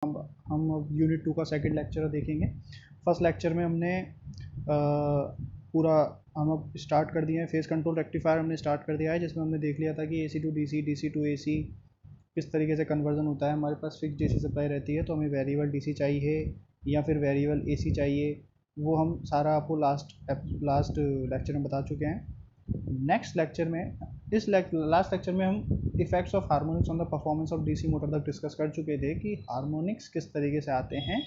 हम अब यूनिट 2 का सेकंड लेक्चर देखेंगे। फर्स्ट लेक्चर में हमने पूरा हम अब स्टार्ट कर दिए हैं, फेस कंट्रोल रेक्टिफायर हमने स्टार्ट कर दिया है, जिसमें हमने देख लिया था कि AC to DC, DC to AC किस तरीके से कन्वर्जन होता है। हमारे पास फिक्स DC सप्लाई रहती है, तो हमें वेरिएबल DC चाहिए या फिर वेरिएबल AC चाहिए, वो हम सारा आपको लास्ट लेक्चर में बता चुके हैं। नेक्स्ट लेक्चर में लास्ट लेक्चर में हम effects of harmonics on the performance of DC motor तक डिस्कस कर चुके थे कि हार्मोनिक्स किस तरीके से आते हैं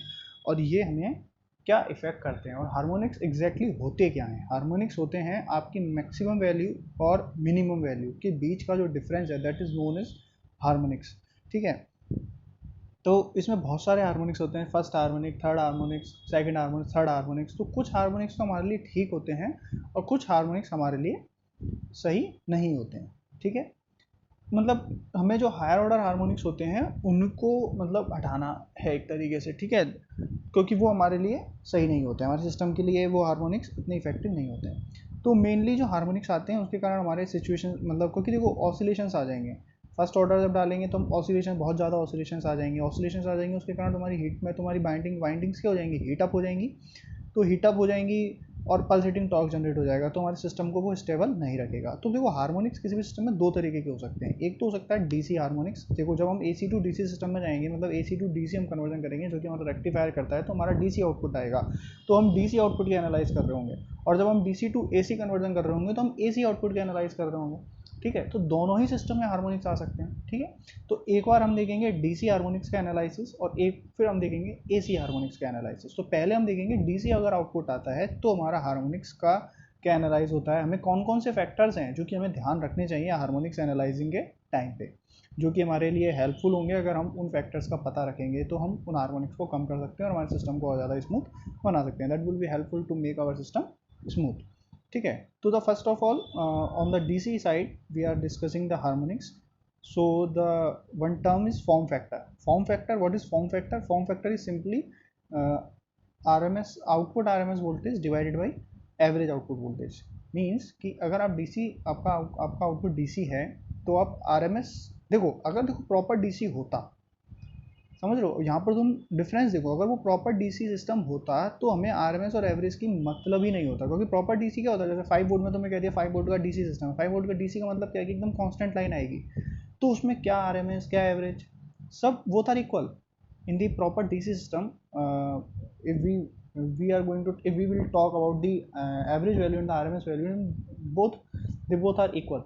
और ये हमें क्या इफेक्ट करते हैं और हार्मोनिक्स एग्जैक्टली होते क्या हैं। हार्मोनिक्स होते हैं आपकी मैक्सिमम वैल्यू और मिनिमम वैल्यू के बीच का जो डिफरेंस है, that is known as harmonics. ठीक है, तो इसमें बहुत सारे हार्मोनिक्स होते हैं, first harmonic, third harmonics, second harmonics, third harmonics. तो कुछ हार्मोनिक्स तो हमारे लिए ठीक होते हैं और कुछ हार्मोनिक्स हमारे लिए सही नहीं होते हैं। ठीक है, मतलब हमें जो हायर ऑर्डर हार्मोनिक्स होते हैं उनको मतलब हटाना है एक तरीके से। ठीक है, क्योंकि वो हमारे लिए सही नहीं होते हैं, हमारे सिस्टम के लिए वो हार्मोनिक्स इतने इफेक्टिव नहीं होते हैं। तो मेनली जो हार्मोनिक्स आते हैं उसके कारण हमारे सिचुएशन मतलब, क्योंकि देखो ऑसिलेशंस आ जाएंगे, फर्स्ट ऑर्डर जब डालेंगे तो हम ऑसिलेशन, बहुत ज़्यादा ऑसिलेशंस आ जाएंगे, उसके कारण तुम्हारी हीट में तुम्हारी वाइंडिंग्स क्या हो जाएंगी, हीटअप हो जाएंगी। तो हीटअप हो जाएंगी और पल्सेटिंग टॉर्क जनरेट हो जाएगा, तो हमारे सिस्टम को वो स्टेबल नहीं रखेगा। तो देखो हार्मोनिक्स किसी भी सिस्टम में दो तरीके के हो सकते हैं। एक तो हो सकता है डीसी हार्मोनिक्स। देखो जब हम AC टू DC सिस्टम में जाएंगे, मतलब AC टू DC हम कन्वर्जन करेंगे, जो कि हमारा रेक्टिफायर करता है, तो हमारा DC आउटपुट आएगा, तो हम DC आउटपुट की एनालाइज कर रहे होंगे। और जब हम DC टू AC कन्वर्जन कर रहे होंगे तो हम AC आउटपुट की एनालाइज कर रहे होंगे। ठीक है, तो दोनों ही सिस्टम में हार्मोनिक्स आ सकते हैं। ठीक है, तो एक बार हम देखेंगे डीसी हार्मोनिक्स का एनालिसिस और एक फिर हम देखेंगे एसी हार्मोनिक्स का एनालिसिस। तो पहले हम देखेंगे डीसी अगर आउटपुट आता है तो हमारा हार्मोनिक्स का क्या एनालाइज होता है, हमें कौन कौन से फैक्टर्स हैं जो कि हमें ध्यान रखने चाहिए हार्मोनिक्स एनालाइजिंग के टाइम पे, जो कि हमारे लिए हेल्पफुल होंगे। अगर हम उन फैक्टर्स का पता रखेंगे तो हम उन हार्मोनिक्स को कम कर सकते हैं और हमारे सिस्टम को और ज़्यादा स्मूथ बना सकते हैं। That will be helpful to make our system smooth. ठीक है, तो the first of all on the DC side we are discussing the harmonics. So the one term is form factor. Form factor, what is form factor? Form factor is simply uh, RMS output RMS voltage divided by average output voltage. Means कि अगर आप DC आपका output DC है तो आप RMS देखो, अगर देखो प्रॉपर DC होता, समझ लो यहाँ पर तुम डिफरेंस देखो, अगर वो प्रॉपर डीसी सिस्टम होता तो हमें आरएमएस और एवरेज की मतलब ही नहीं होता। क्योंकि प्रॉपर डीसी क्या होता है, जैसे 5 वोल्ट में तुम्हें कह दिया 5 वोल्ट का डीसी सिस्टम है, 5 वोल्ट का डीसी का मतलब क्या है कि एकदम कांस्टेंट लाइन आएगी, तो उसमें क्या आरएमएस क्या एवरेज सब वो था इक्वल। In the proper DC system if we are going to if we will talk about the average value and the RMS value, both they both are equal.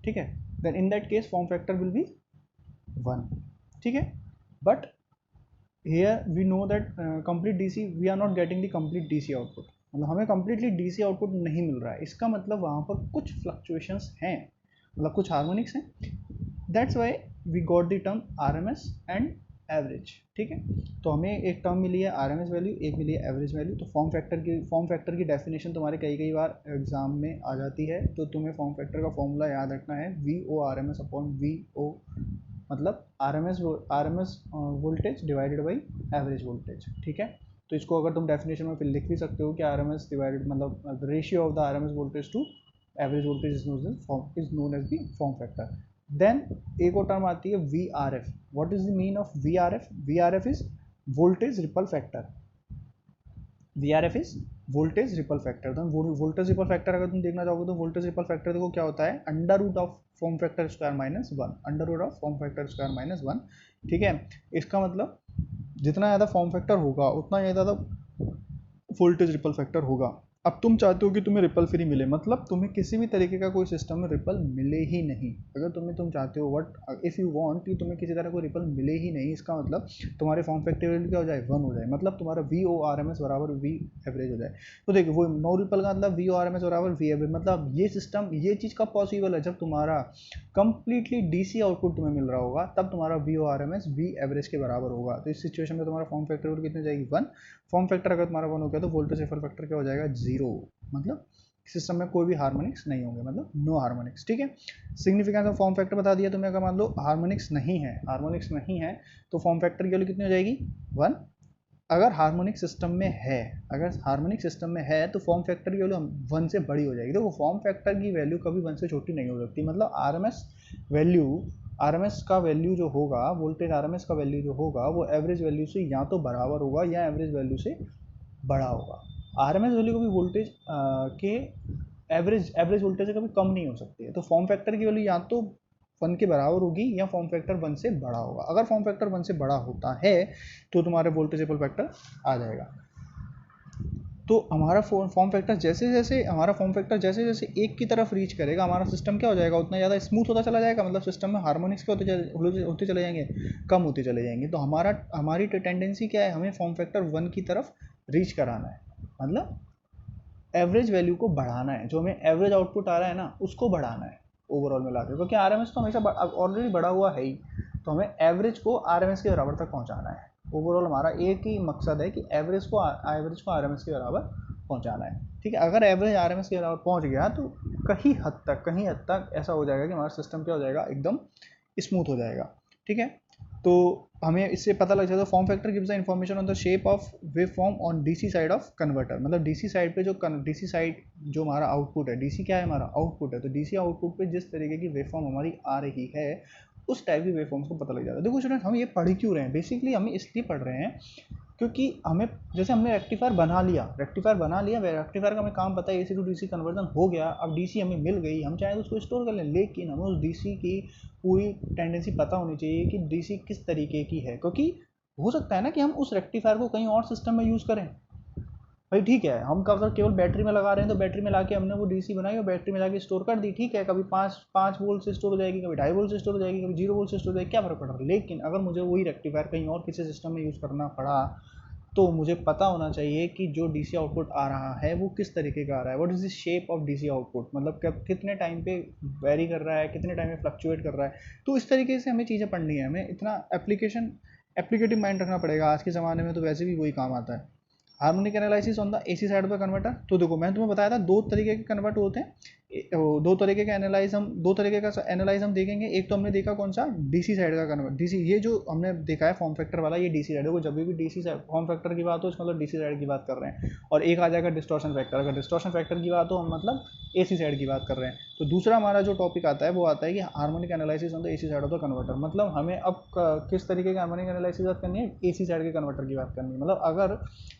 ठीक है, then in that case form factor will be 1। ठीक है, but here we know that complete DC we are not getting the complete DC output, मतलब हमें completely DC output नहीं मिल रहा है। इसका मतलब वहाँ पर कुछ फ्लक्चुएशंस हैं, मतलब कुछ हार्मोनिक्स हैं। That's why we got the term RMS and average. ठीक है, तो हमें एक टर्म मिली है RMS वैल्यू, एक मिली है एवरेज वैल्यू। तो फॉर्म फैक्टर की डेफिनेशन तुम्हारे कई बार एग्जाम में आ जाती है, तो तुम्हें फॉर्म फैक्टर का फॉर्मूला याद रखना है VO/RMS अपॉन VO, मतलब RMS voltage divided by average voltage. ठीक है, तो इसको अगर तुम डेफिनेशन में फिर लिख भी सकते हो कि RMS डिवाइडेड मतलब ratio of the RMS voltage to average voltage is known as the form factor. Then एक और टर्म आती है VRF। What is the mean of VRF? VRF is voltage ripple factor. VRF is voltage ripple factor. तो voltage ripple factor अगर तुम देखना चाहोगे तो वोल्टेज रिपल फैक्टर देखो क्या होता है, under root of form factor square minus 1, under root of form factor square minus 1। ठीक है, इसका मतलब जितना ज़्यादा फॉर्म फैक्टर होगा उतना ज़्यादा वोल्टेज रिपल फैक्टर होगा। अब तुम चाहते हो कि तुम्हें रिपल फ्री मिले, मतलब तुम्हें किसी भी तरीके का कोई सिस्टम में रिपल मिले ही नहीं। अगर तुम चाहते हो व्हाट इफ़ यू वांट कि तुम्हें किसी तरह कोई रिपल मिले ही नहीं, इसका मतलब तुम्हारे फॉर्म फैक्टर वैल्यू क्या हो जाए, 1 हो जाए, मतलब तुम्हारा VORMS बराबर V एवरेज हो जाए। तो देखो वो नो रिपल का मतलब VORMS बराबर V एवरेज, मतलब ये सिस्टम ये चीज़ कब पॉसिबल है, जब तुम्हारा कंप्लीटली DC आउटपुट तुम्हें मिल रहा होगा, तब तुम्हारा VORMS V एवरेज के बराबर होगा। तो इस सिचुएशन में तुम्हारा फॉर्म फैक्टर कितनी जाएगी, 1। फॉर्म फैक्टर अगर तुम्हारा 1 हो गया तो वोल्टेज रिपल फैक्टर क्या हो जाएगा, 0। मतलब सिस्टम में कोई भी हार्मोनिक्स नहीं होंगे, मतलब नो हार्मोनिक्स। ठीक है, सिग्निफिकेंस ऑफ फॉर्म फैक्टर बता दिया तुम्हें। अगर मान लो हार्मोनिक्स नहीं है तो फॉर्म फैक्टर की वैल्यू कितनी हो जाएगी, 1। अगर हार्मोनिक सिस्टम में है तो फॉर्म फैक्टर की वैल्यू 1 से बड़ी हो जाएगी। देखो फॉर्म फैक्टर की वैल्यू कभी 1 से छोटी नहीं हो सकती, मतलब RMS वैल्यू आरएमएस का वैल्यू जो होगा, वोल्टेज आरएमएस का वैल्यू जो होगा वो एवरेज वैल्यू से या तो बराबर होगा या एवरेज वैल्यू से बड़ा होगा। आरएमएस वैल्यू कभी वोल्टेज के एवरेज वोल्टेज से कभी कम नहीं हो सकती है। तो फॉर्म फैक्टर की वैल्यू या तो 1 के बराबर होगी या फॉर्म फैक्टर 1 से बड़ा होगा। अगर फॉर्म फैक्टर 1 से बड़ा होता है तो तुम्हारे वोल्टेज रिपल फैक्टर आ जाएगा। तो हमारा फॉर्म फैक्टर जैसे जैसे एक की तरफ रीच करेगा, हमारा सिस्टम क्या हो जाएगा, उतना ज़्यादा स्मूथ होता चला जाएगा। मतलब सिस्टम में हार्मोनिक्स क्या होते चले जाएंगे, कम होते चले जाएंगे। तो हमारी टेंडेंसी क्या है, हमें फॉर्म फैक्टर 1 की तरफ रीच कराना है, मतलब एवरेज वैल्यू को बढ़ाना है। जो हमें एवरेज आउटपुट आ रहा है ना, उसको बढ़ाना है ओवरऑल मिला के, क्योंकि आरएमएस तो हमेशा ऑलरेडी बढ़ा हुआ है ही। तो हमें एवरेज को आरएमएस के बराबर तक पहुंचाना है। ओवरऑल हमारा एक ही मकसद है कि एवरेज को आरएमएस के बराबर पहुंचाना है। ठीक है, अगर एवरेज आरएमएस के बराबर पहुंच गया तो कहीं हद तक ऐसा हो जाएगा कि हमारा सिस्टम क्या हो जाएगा, एकदम स्मूथ हो जाएगा। ठीक है, तो हमें इससे पता लग जाता है form factor gives the information on the shape of wave form on DC side of converter. मतलब डीसी साइड पे डीसी साइड जो हमारा आउटपुट है, डीसी क्या है, हमारा आउटपुट है। तो डीसी आउटपुट पे जिस तरीके की वेव फॉर्म हमारी आ रही है, उस टाइप की वेव फॉर्म्स को पता लग जाता है। देखो स्टूडेंट, हम ये पढ़ क्यों रहे हैं, बेसिकली हम इसलिए पढ़ रहे हैं क्योंकि हमें, जैसे हमने रेक्टिफायर बना लिया, रेक्टिफायर का हमें काम पता है, एसी टू डीसी कन्वर्जन हो गया, अब डीसी हमें मिल गई, हम चाहे तो उसको स्टोर कर लें। लेकिन हमें उस डीसी की पूरी टेंडेंसी पता होनी चाहिए कि डीसी किस तरीके की है, क्योंकि हो सकता है ना कि हम उस रेक्टिफायर को कहीं और सिस्टम में यूज़ करें। भाई ठीक है, हम अगर केवल बैटरी में लगा रहे हैं तो बैटरी में लाके हमने वो डीसी बनाई और बैटरी में जाके स्टोर कर दी, ठीक है, कभी 5 वोल्ट से स्टोर हो जाएगी, कभी 2.5 वोल्ट से स्टोर हो जाएगी, कभी 0 वोल्ट से स्टोर हो जाएगी, क्या फर्क पड़ रहा है। लेकिन अगर मुझे वही रेक्टिफायर कहीं और किसी सिस्टम में यूज़ करना पड़ा, तो मुझे पता होना चाहिए कि जो डीसी आउटपुट आ रहा है वो किस तरीके का आ रहा है, what is the shape of DC output, मतलब कितने टाइम पे वेरी कर रहा है, कितने टाइम में फ्लक्चुएट कर रहा है। तो इस तरीके से हमें चीज़ें पढ़नी है, हमें इतना एप्लीकेटिव माइंड रखना पड़ेगा। आज के ज़माने में तो वैसे भी वही काम आता है। Harmonic analysis on the AC side of the converter. तो देखो मैंने तुम्हें बताया था दो तरीके के कन्वर्ट होते हैं, दो तरीके का एनालाइज हम देखेंगे। एक तो हमने देखा कौन सा, डीसी साइड का कन्वर्ट, डीसी, ये जो हमने देखा है फॉर्म फैक्टर वाला, ये डीसी साइड है। जब भी डीसी फॉर्म फैक्टर की बात हो, इसका मतलब डीसी साइड की बात कर रहे हैं। और एक आ जाएगा डिस्टॉर्शन फैक्टर, अगर डिस्टॉर्शन फैक्टर की बात हो, हम मतलब एसी साइड की बात कर रहे हैं। तो दूसरा हमारा जो टॉपिक आता है वो आता है कि harmonic analysis on the AC side of the converter. मतलब हमें अब किस तरीके की हार्मोनिक एनालिसिस बात करनी है, एसी साइड के कन्वर्टर की बात करनी है। मतलब अगर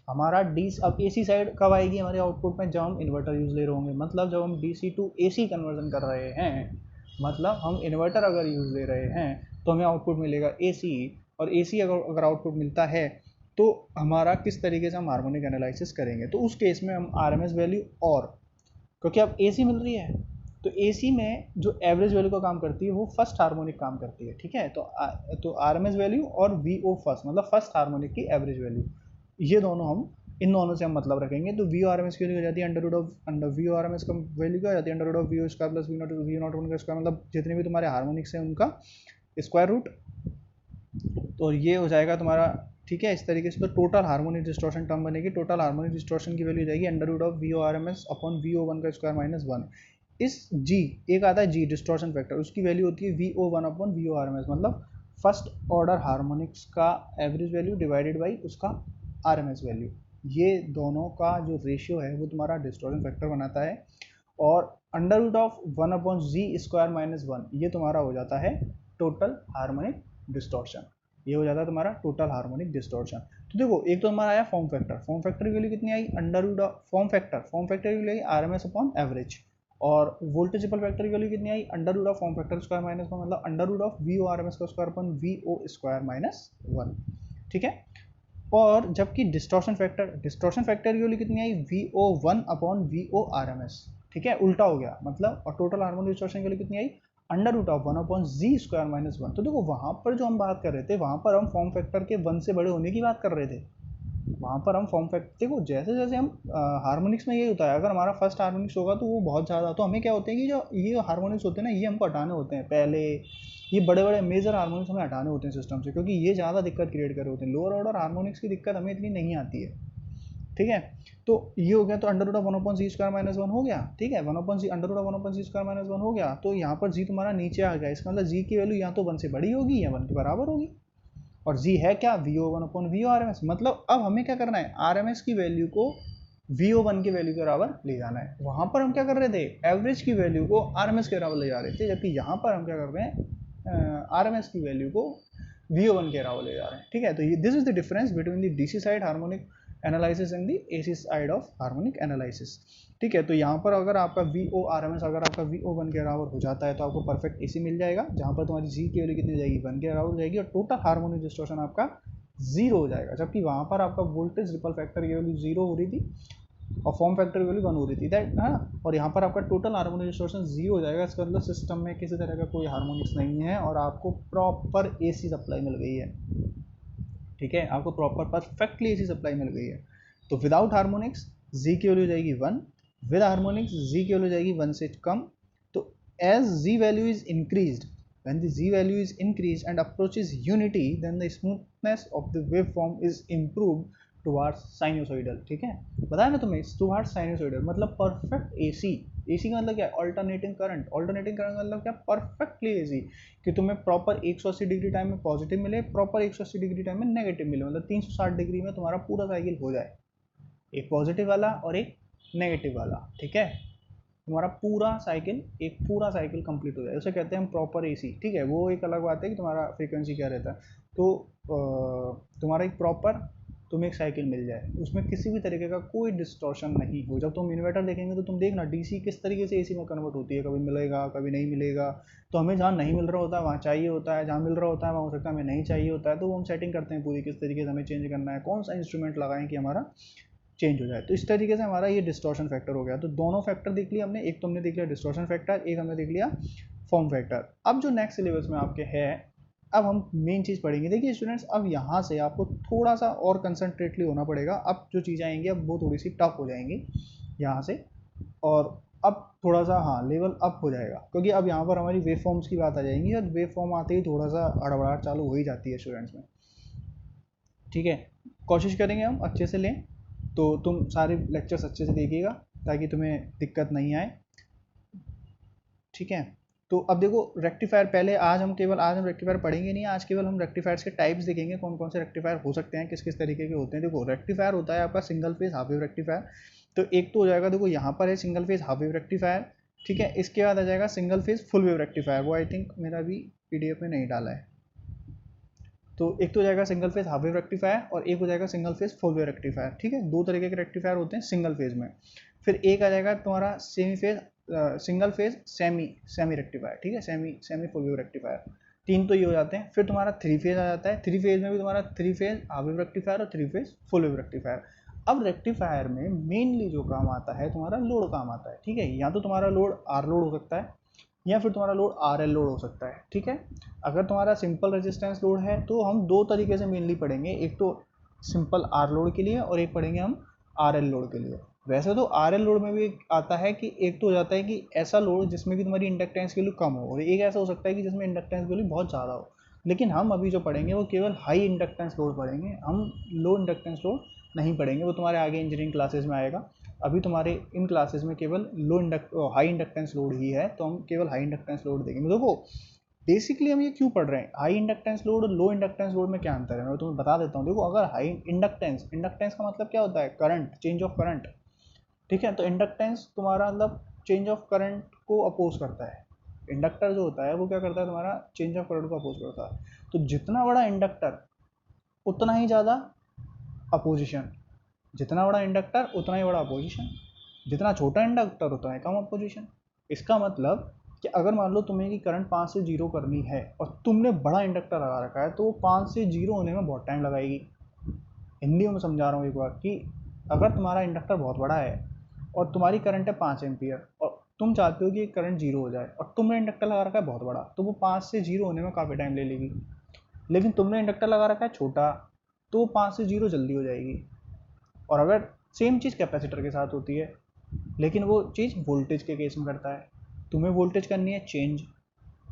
हमारा अब एसी साइड कब आएगी हमारे आउटपुट में, जब हम इन्वर्टर यूज ले रहे होंगे, मतलब जब हम डीसी टू एसी कन्वर्जन कर रहे हैं, मतलब हम इन्वर्टर अगर यूज ले रहे हैं तो हमें आउटपुट मिलेगा एसी। और एसी अगर आउटपुट मिलता है तो हमारा किस तरीके से हम हार्मोनिक एनालिसिस करेंगे, तो उस केस में हम आरएमएस वैल्यू, और क्योंकि अब एसी मिल रही है तो एसी में जो एवरेज वैल्यू का काम करती है वो फर्स्ट हार्मोनिक काम करती है। ठीक है, तो आरएमएस वैल्यू और वीओ फर्स्ट, मतलब फर्स्ट हार्मोनिक की एवरेज वैल्यू, ये दोनों हम, इन दोनों से हम मतलब रखेंगे। तो वी आर एम एस की वैल्यू हो जाती है under V R M S का वैल्यू क्या हो जाती है, under root of V square plus V not one का स्क्वायर, मतलब जितने भी तुम्हारे हार्मोनिक्स हैं उनका स्क्वायर रूट। तो ये हो जाएगा तुम्हारा, ठीक है, इस तरीके से। तो टोटल हार्मोनिक डिस्टॉर्शन टर्म बनेगी, टोटल हार्मोनिक डिस्टॉर्शन की वैल्यू हो जाएगी under root of V O R M S upon V O one का स्क्वायर माइनस 1। इस जी, एक आता है जी डिस्टॉर्शन फैक्टर, उसकी वैल्यू होती है V O one upon V O R M S, मतलब फर्स्ट ऑर्डर हार्मोनिक्स का एवरेज वैल्यू डिवाइडेड बाई उसका आर एम एस वैल्यू। ये दोनों का जो रेशियो है वो तुम्हारा डिस्टॉर्शन फैक्टर बनाता है। और under root of 1 upon G square minus 1, ये तुम्हारा हो जाता है टोटल हार्मोनिक डिस्टॉर्शन। ये हो जाता है तुम्हारा टोटल हार्मोनिक डिस्टॉर्शन। तो देखो, एक तो हमारा आया फॉर्म फैक्टर की वैल्यू कितनी आई, under root of form factor की वैल्यू आई R M S upon average. और वोल्टेज रिपल फैक्टर की वैल्यू कितनी आई, under root of form factor square minus 1, मतलब under root of V O R M S का square upon V O square minus 1। ठीक है, और जबकि डिस्टॉर्शन फैक्टर की वैल्यू कितनी आई, V O one upon V O R M S. ठीक है, उल्टा हो गया मतलब। और टोटल हार्मोनिक डिस्टॉर्शन की वैल्यू कितनी आई, under root of 1 upon G square minus 1। तो देखो वहाँ पर जो हम बात कर रहे थे, वहाँ पर हम फॉर्म फैक्टर के 1 से बड़े होने की बात कर रहे थे। वहाँ पर हम फॉर्म फैक्टर, देखो जैसे जैसे हम हार्मोनिक्स में ये होता है, अगर हमारा फर्स्ट हार्मोनिक्स होगा तो वो बहुत ज़्यादा, तो हमें क्या होते हैं कि जो ये हार्मोनिक्स होते हैं ना, ये हमको हटाने होते हैं पहले। ये बड़े बड़े मेजर हार्मोनिक्स हमें हटाने होते हैं सिस्टम से, क्योंकि ये ज़्यादा दिक्कत क्रिएट कर रहे होते हैं। लोअर ऑर्डर हार्मोनिक्स की दिक्कत हमें इतनी नहीं आती है। ठीक है, तो ये हो गया, तो under root of 1 upon G square minus 1 हो गया। ठीक है, 1 upon G, under root of 1 upon G square minus 1 हो गया। तो यहाँ पर जी तुम्हारा नीचे आ गया, इसका मतलब जी की वैल्यू या तो 1 से बड़ी होगी या 1 के बराबर होगी। और जी है क्या, V O one upon V O R M S. मतलब अब हमें क्या करना है, आर एम एस की वैल्यू को वी ओ वन की वैल्यू के बराबर ले जाना है। वहाँ पर हम क्या कर रहे थे, एवरेज की वैल्यू को आर एम एस के बराबर ले जा रहे थे, जबकि यहाँ पर हम क्या कर रहे हैं, RMS की वैल्यू को VO1 के अराउंड ले जा रहे हैं, ठीक है। तो ये this is the difference between the DC side harmonic analysis and the AC side of harmonic analysis, ठीक है। तो यहाँ पर अगर आपका VO/RMS अगर आपका VO1 के अराउंड हो जाता है तो आपको परफेक्ट AC मिल जाएगा, जहाँ पर तुम्हारी G की वैल्यू कितनी हो जाएगी, 1 के अराउंड हो जाएगी, और टोटल हार्मोनिक डिस्टॉर्शन आपका 0 हो जाएगा, जबकि वहाँ पर आपका वोल्टेज रिपल फैक्टर की वैल्यू 0 हो रही थी और फॉर्म फैक्टर की वैल्यू 1 हो रही थी, दैट हाँ। और यहाँ पर आपका टोटल हार्मोनिक डिस्टॉर्शन 0 हो जाएगा, इसका मतलब सिस्टम में किसी तरह का कोई हार्मोनिक्स नहीं है और आपको प्रॉपर AC सप्लाई मिल गई है, ठीक है। आपको प्रॉपर परफेक्टली AC सप्लाई मिल गई है। तो विदाउट हार्मोनिक्स G की वैल्यू हो जाएगी 1, विद हार्मोनिक्स G की वैल्यू हो जाएगी 1 से कम। तो as G value is increased, when the G value is increased and approaches unity, then the smoothness of the waveform is improved towards sinusoidal, ठीक है। बताया ना तुम्हें, towards sinusoidal मतलब परफेक्ट AC। AC का मतलब क्या है, ऑल्टरनेटिंग करंट। ऑल्टरनेटिंग करंट मतलब क्या, परफेक्टली AC, कि तुम्हें प्रॉपर 180 डिग्री टाइम में पॉजिटिव मिले, प्रॉपर 180 डिग्री टाइम में नेगेटिव मिले, मतलब 360 डिग्री में तुम्हारा पूरा साइकिल हो जाए, एक पॉजिटिव वाला और एक नेगेटिव वाला, ठीक है। तुम्हारा पूरा साइकिल कंप्लीट हो जाए, उसे कहते हैं हम प्रॉपर AC, ठीक है। वो एक अलग बात है कि तुम्हारा फ्रीक्वेंसी क्या रहता है। तो तुम्हारा एक प्रॉपर तुम्हें एक साइकिल मिल जाए, उसमें किसी भी तरीके का कोई डिस्टॉर्शन नहीं हो। जब तुम इन्वर्टर देखेंगे तो तुम देखना DC किस तरीके से AC में कन्वर्ट होती है, कभी मिलेगा कभी नहीं मिलेगा। तो हमें जहाँ नहीं मिल रहा होता है वहाँ चाहिए होता है, जहाँ मिल रहा होता है वहाँ हो सकता है हमें नहीं चाहिए होता है। तो वो हम सेटिंग करते हैं पूरी, किस तरीके से हमें चेंज करना है, कौन सा इंस्ट्रूमेंट लगाएं कि हमारा चेंज हो जाए। तो इस तरीके से हमारा ये डिस्टॉर्शन फैक्टर हो गया। तो दोनों फैक्टर देख लिया हमने, एक तो हमने देख लिया डिस्टॉर्शन फैक्टर, एक हमने देख लिया फॉर्म फैक्टर। अब जो नेक्स्ट सिलेबस में आपके है, अब हम मेन चीज़ पढ़ेंगे। देखिए स्टूडेंट्स, अब यहाँ से आपको थोड़ा सा और कंसंट्रेटली होना पड़ेगा। अब जो चीज़ें आएंगी अब वो थोड़ी सी टफ हो जाएंगी यहाँ से, और अब थोड़ा सा हाँ लेवल अप हो जाएगा, क्योंकि अब यहाँ पर हमारी वेव फॉर्म्स की बात आ जाएंगी, और वेव फॉर्म आते ही थोड़ा सा हड़बड़ाहट चालू हो ही जाती है स्टूडेंट्स में, ठीक है। कोशिश करेंगे हम अच्छे से लें, तो तुम सारे लेक्चर्स अच्छे से देखिएगा ताकि तुम्हें दिक्कत नहीं आए, ठीक है। तो अब देखो रेक्टिफायर, पहले आज हम रेक्टिफायर पढ़ेंगे नहीं, आज केवल हम रेक्टिफायर्स के टाइप्स देखेंगे, कौन कौन से रेक्टिफायर हो सकते हैं, किस किस तरीके के होते हैं। देखो रेक्टिफायर होता है आपका single phase half wave rectifier. तो एक तो हो जाएगा, देखो यहाँ पर है single phase half wave rectifier, ठीक है। इसके बाद आ जाएगा single phase full wave rectifier, वो आई थिंक मेरा भी PDF में नहीं डाला है। तो एक तो हो जाएगा single phase half wave rectifier और एक हो जाएगा single phase full wave rectifier, ठीक है। दो तरीके के रेक्टिफायर होते हैं सिंगल फेज में। फिर एक आ जाएगा तुम्हारा semi phase single phase semi rectifier, ठीक है, सेमी फुल वेव रेक्टिफायर। तीन तो ये हो जाते हैं। फिर तुम्हारा थ्री फेज आ जाता है, थ्री फेज में भी तुम्हारा three phase half wave rectifier और three phase full wave rectifier. अब रेक्टिफायर में मेनली जो काम आता है तुम्हारा लोड काम आता है, ठीक है। या तो तुम्हारा लोड आर लोड हो सकता है या फिर तुम्हारा लोड RL लोड हो सकता है, ठीक है। अगर तुम्हारा सिंपल रेजिस्टेंस लोड है तो हम दो तरीके से मेनली पढ़ेंगे, एक तो सिंपल R लोड के लिए और एक पढ़ेंगे हम RL लोड के लिए। वैसे तो RL लोड में भी आता है कि एक तो हो जाता है कि ऐसा लोड जिसमें कि तुम्हारी इंडक्टेंस की वैल्यू कम हो, और एक ऐसा हो सकता है कि जिसमें इंडक्टेंस की वैल्यू बहुत ज़्यादा हो। लेकिन हम अभी जो पढ़ेंगे वो केवल हाई इंडक्टेंस लोड पढ़ेंगे, हम लो इंडक्टेंस लोड नहीं पढ़ेंगे, वो तुम्हारे आगे इंजीनियरिंग क्लासेस में आएगा। अभी तुम्हारे इन क्लासेस में केवल हाई इंडक्टेंस लोड ही है, तो हम केवल हाई इंडक्टेंस लोड देखेंगे। देखो बेसिकली हम ये क्यों पढ़ रहे हैं, हाई इंडक्टेंस लोड और लो इंडक्टेंस लोड में क्या अंतर है मैं तुम्हें बता देता हूँ। देखो अगर हाई इंडक्टेंस का मतलब क्या होता है, करंट, चेंज ऑफ करंट, ठीक है। तो इंडक्टेंस तुम्हारा मतलब चेंज ऑफ करंट को अपोज करता है। इंडक्टर जो होता है वो क्या करता है, तुम्हारा चेंज ऑफ करंट को अपोज करता है। तो जितना बड़ा इंडक्टर उतना ही ज़्यादा अपोजिशन, जितना बड़ा इंडक्टर उतना ही बड़ा अपोजिशन, जितना छोटा इंडक्टर उतना ही कम अपोजिशन। इसका मतलब कि अगर मान लो तुम्हें कि करंट 5 से 0 करनी है और तुमने बड़ा इंडक्टर लगा रखा है, तो वो 5 से 0 होने में बहुत टाइम लगाएगी। हिंदी में समझा रहा हूँ एक बार कि अगर तुम्हारा इंडक्टर बहुत बड़ा है और तुम्हारी करंट है 5 एम्पियर और तुम चाहते हो कि करंट 0 हो जाए, और तुमने इंडक्टर लगा रखा है बहुत बड़ा, तो वो 5 से 0 होने में काफ़ी टाइम ले लेगी। लेकिन तुमने इंडक्टर लगा रखा है छोटा, तो वो 5 से 0 जल्दी हो जाएगी। और अगर सेम चीज़ कैपेसिटर के साथ होती है, लेकिन वो चीज़ वोल्टेज के केस में करता है। तुम्हें वोल्टेज करनी है चेंज,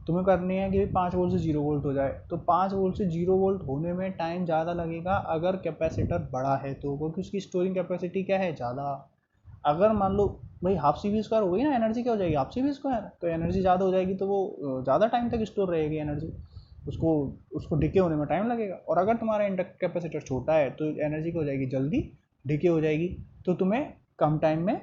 तुम्हें करनी है कि 5 वोल्ट से 0 वोल्ट हो जाए, तो 5 वोल्ट से 0 वोल्ट होने में टाइम ज़्यादा लगेगा अगर कैपेसिटर बड़ा है तो, क्योंकि उसकी स्टोरिंग कैपेसिटी क्या है, ज़्यादा। अगर मान लो भाई हाफ CV² हो गई ना, एनर्जी क्या हो जाएगी, हाफ CV², तो एनर्जी ज़्यादा हो जाएगी, तो वो ज़्यादा टाइम तक स्टोर रहेगी एनर्जी, उसको डिके होने में टाइम लगेगा। और अगर तुम्हारा इंडक्टर कैपेसिटर छोटा है तो एनर्जी क्या हो जाएगी, जल्दी डिके हो जाएगी, तो तुम्हें कम टाइम में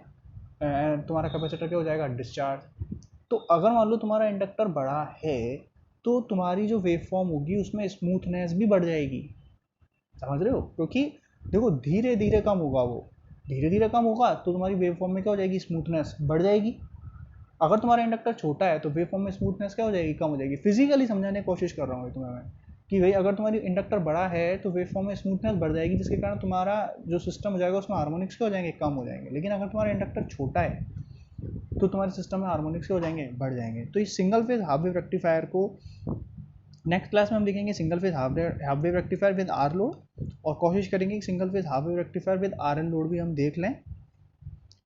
तुम्हारा कैपेसिटर क्या हो जाएगा, डिस्चार्ज। तो अगर मान लो तुम्हारा इंडक्टर बड़ा है तो तुम्हारी जो वेव फॉर्म होगी उसमें स्मूथनेस भी बढ़ जाएगी, समझ रहे हो? क्योंकि देखो धीरे धीरे कम होगा, वो धीरे धीरे कम होगा तो तुम्हारी वेव फॉर्म में क्या हो जाएगी, स्मूथनेस बढ़ जाएगी। अगर तुम्हारा इंडक्टर छोटा है तो वेव फॉर्म में स्मूथनेस क्या हो जाएगी, कम हो जाएगी। फिजिकली समझाने की कोशिश कर रहा हूँ तुम्हें मैं कि भाई अगर तुम्हारी इंडक्टर बड़ा है तो वेव फॉर्म में स्मूथनेस बढ़ जाएगी, जिसके कारण तुम्हारा जो सिस्टम हो जाएगा उसमें हार्मोनिक्स क्या हो जाएंगे, कम हो जाएंगे। लेकिन अगर तुम्हारा इंडक्टर छोटा है तो तुम्हारे सिस्टम में हार्मोनिक्स क्या हो जाएंगे, बढ़ जाएंगे। तो इस single phase half wave rectifier को नेक्स्ट क्लास में हम देखेंगे single phase half wave rectifier with R load, और कोशिश करेंगे कि single phase half wave rectifier with R and load भी हम देख लें।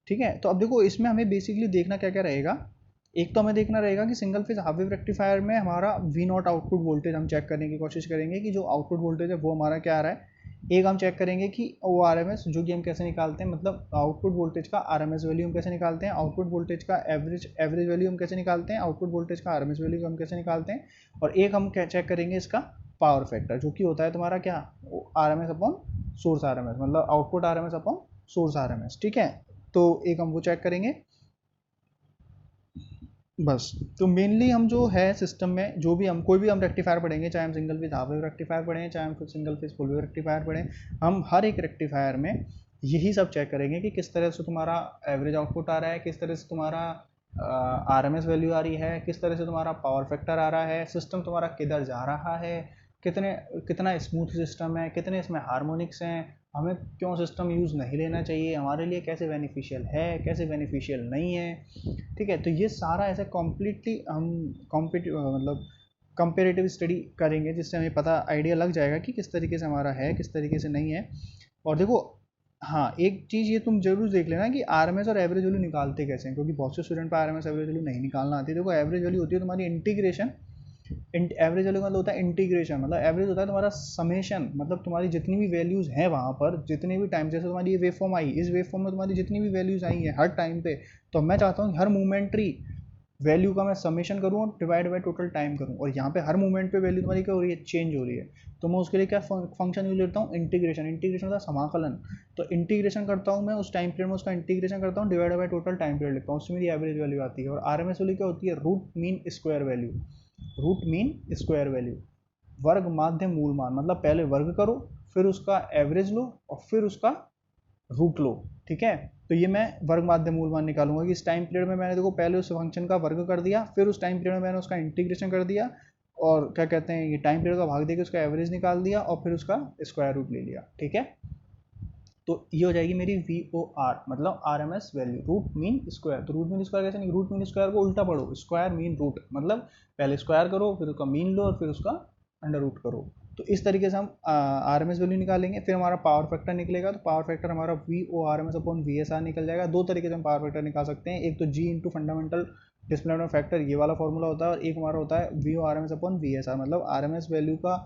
ठीक है, तो अब देखो इसमें हमें बेसिकली देखना क्या क्या रहेगा। एक तो हमें देखना रहेगा कि single phase half wave rectifier में हमारा वी नॉट आउटपुट वोल्टेज हम चेक करने की कोशिश करेंगे कि जो आउटपुट वोल्टेज है वो हमारा क्या आ रहा है। एक हम चेक करेंगे कि वो आर एम एस, जो कि हम कैसे निकालते हैं, मतलब आउटपुट वोल्टेज का आर एम एस वैल्यू हम कैसे निकालते हैं, आउटपुट वोल्टेज का एवरेज वैल्यू हम कैसे निकालते हैं, आउटपुट वोल्टेज का आर एम एस वैल्यू हम कैसे निकालते हैं। और एक हम चेक करेंगे इसका पावर फैक्टर, जो कि होता है तुम्हारा क्या, R M S upon source R M S, मतलब output R M S upon source R M S. ठीक है, तो एक हम वो चेक करेंगे बस। तो मेनली हम जो है सिस्टम में जो भी हम कोई भी हम रेक्टिफायर पढ़ेंगे, चाहे हम single phase half wave rectifier पढ़ें, चाहे हम single phase full wave rectifier पढ़ें, हम हर एक रेक्टिफायर में यही सब चेक करेंगे कि किस तरह से तुम्हारा एवरेज आउटपुट आ रहा है, किस तरह से तुम्हारा आर एम एस वैल्यू आ रही है, किस तरह से तुम्हारा पावर फैक्टर आ रहा है, सिस्टम तुम्हारा किधर जा रहा है, कितने कितना स्मूथ सिस्टम है, कितने इसमें हार्मोनिक्स हैं, हमें क्यों सिस्टम यूज़ नहीं लेना चाहिए, हमारे लिए कैसे बेनिफिशियल है, कैसे बेनिफिशियल नहीं है। ठीक है, तो ये सारा ऐसे कम्प्लीटली हम मतलब कंपेरेटिव स्टडी करेंगे, जिससे हमें पता आइडिया लग जाएगा कि किस तरीके से हमारा है, किस तरीके से नहीं है। और देखो हाँ, एक चीज़ ये तुम जरूर देख लेना कि आर एम एस और एवरेज वैल्यू निकालते कैसे हैं, क्योंकि बहुत से स्टूडेंट पर R M S average value नहीं निकालना आती है। देखो एवरेज वैल्यू होती है तुम्हारी इंटीग्रेशन, एवरेज वैल्यू मतलब होता है इंटीग्रेशन, मतलब एवरेज होता है तुम्हारा समेशन, मतलब तुम्हारी जितनी भी वैल्यूज हैं वहाँ पर, जितने भी टाइम, जैसे तुम्हारी ये वेव फॉर्म आई, इस वेव फॉर्म में तुम्हारी जितनी भी वैल्यूज आई हैं हर टाइम पे, तो मैं चाहता हूँ हर मोमेंट्री वैल्यू का मैं समेशन करूँ और डिवाइड बाय टोटल टाइम करूँ, और यहाँ पे हर मोमेंट पे वैल्यू तुम्हारी क्या हो रही है, चेंज हो रही है। तो मैं उसके लिए क्या फंक्शन यूज लेता हूँ, इंटीग्रेशन। इंटीग्रेशन होता है समाकलन, तो इंटीग्रेशन करता हूँ मैं उस टाइम पीरियड में, उसका इंटीग्रेशन करता हूँ, divide by total time period लिखता हूँ, उसमें मेरी एवरेज वैल्यू आती है। और आर एम एस वैल्यू क्या होती है, root mean square value, root mean square value, वर्ग माध्य मूल मान, मतलब पहले वर्ग करो, फिर उसका एवरेज लो, और फिर उसका रूट लो। ठीक है, तो ये मैं वर्ग माध्य मूल मान निकालूंगा कि इस टाइम पीरियड में मैंने देखो पहले उस फंक्शन का वर्ग कर दिया, फिर उस टाइम पीरियड में मैंने उसका इंटीग्रेशन कर दिया, और क्या कहते हैं, ये टाइम पीरियड का भाग देकर उसका एवरेज निकाल दिया, और फिर उसका स्क्वायर रूट ले लिया। ठीक है, तो ये हो जाएगी मेरी वी ओ आर, मतलब R M S value, root mean square. तो रूट मीन स्क्वायर कैसे नहीं, रूट मीन स्क्वायर को उल्टा पढ़ो, स्क्वायर मीन रूट, मतलब पहले स्क्वायर करो, फिर उसका मीन लो, और फिर उसका अंडर रूट करो। तो इस तरीके से हम आर एम एस वैल्यू निकालेंगे। फिर हमारा पावर फैक्टर निकलेगा, तो पावर फैक्टर हमारा V O R M S upon V S R निकल जाएगा। दो तरीके से हम पावर फैक्टर निकाल सकते हैं, एक तो G into fundamental displacement factor, ये वाला फॉर्मूला होता है, और एक हमारा होता है V O R M S upon V S R, मतलब आर एम एस वैल्यू का,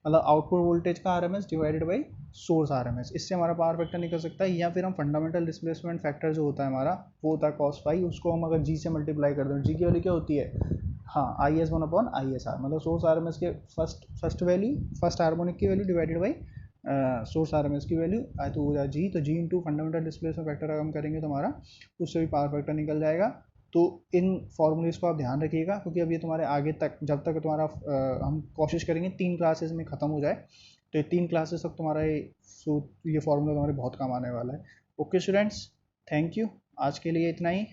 मतलब आउटपुट वोल्टेज का R M S divided by source R M S, इससे हमारा पावर फैक्टर निकल सकता है। या फिर हम फंडामेंटल डिस्प्लेसमेंट फैक्टर जो होता है हमारा, वो होता है कॉस फाई, उसको हम अगर जी से मल्टीप्लाई कर दें, जी की वैल्यू क्या होती है, हाँ I S one upon I S R, मतलब सोर्स आर एम एस के फर्स्ट वैल्यू, फर्स्ट हार्मोनिक की value divided by source R M S की वैल्यू आए, तो हो जाए जी, तो G into fundamental displacement factor अगर हम करेंगे तो हमारा उससे भी पावर फैक्टर निकल जाएगा। तो इन फॉर्मूलेज को आप ध्यान रखिएगा, क्योंकि अब ये तुम्हारे आगे तक, जब तक तुम्हारा हम कोशिश करेंगे 3 क्लासेस में ख़त्म हो जाए, तो ये 3 क्लासेस तक तुम्हारा ये फॉर्मूला तुम्हारे बहुत काम आने वाला है। ओके स्टूडेंट्स, थैंक यू, आज के लिए इतना ही।